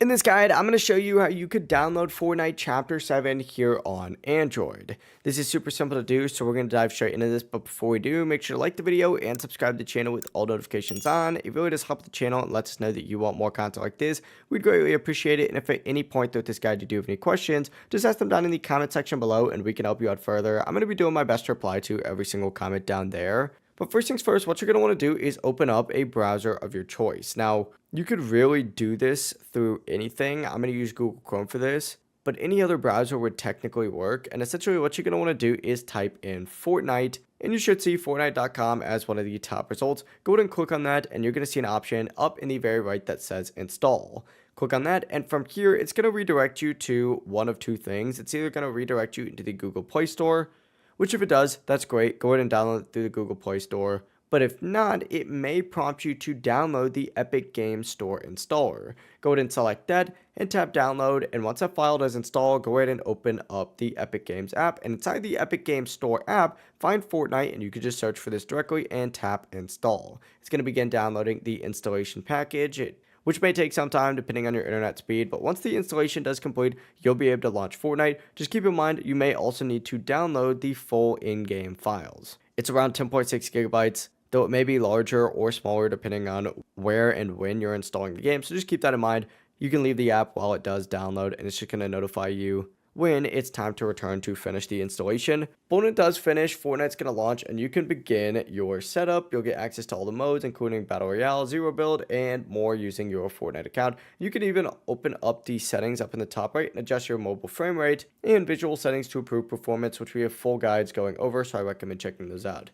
In this guide, I'm going to show you how you could download Fortnite Chapter 7 here on Android. This is super simple to do, so we're going to dive straight into this, but before we do, make sure to like the video and subscribe to the channel with all notifications on. It really does help the channel and lets us know that you want more content like this. We'd greatly appreciate it, and if at any point throughout this guide you do have any questions, just ask them down in the comment section below and we can help you out further. I'm going to be doing my best to reply to every single comment down there. But first things first, what you're going to want to do is open up a browser of your choice. Now, you could really do this through anything. I'm going to use Google Chrome for this, but any other browser would technically work. And essentially what you're going to want to do is type in Fortnite, and you should see Fortnite.com as one of the top results. Go ahead and click on that, and you're going to see an option up in the very right that says install. Click on that, and from here, it's going to redirect you to one of two things. It's either going to redirect you into the Google Play Store, which if it does, that's great. Go ahead and download it through the Google Play Store. But if not, it may prompt you to download the Epic Games Store installer. Go ahead and select that and tap download. And once that file does install, go ahead and open up the Epic Games app. And inside the Epic Games Store app, find Fortnite, and you can just search for this directly and tap install. It's going to begin downloading the installation package, which may take some time depending on your internet speed, but once the installation does complete, you'll be able to launch Fortnite. Just keep in mind, you may also need to download the full in-game files. It's around 10.6 gigabytes, though it may be larger or smaller depending on where and when you're installing the game, so just keep that in mind. You can leave the app while it does download, and it's just going to notify you when it's time to return to finish the installation. But when it does finish, Fortnite's going to launch and you can begin your setup. You'll get access to all the modes, including Battle Royale, Zero Build, and more using your Fortnite account. You can even open up the settings up in the top right and adjust your mobile frame rate and visual settings to improve performance, which we have full guides going over, so I recommend checking those out.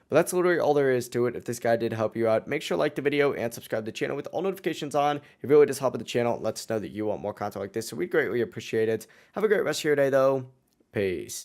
But that's literally all there is to it. If this guide did help you out, make sure to like the video and subscribe to the channel with all notifications on. It really does help the channel. It lets us know that you want more content like this, so we greatly appreciate it. Have a great rest of your day, though. Peace.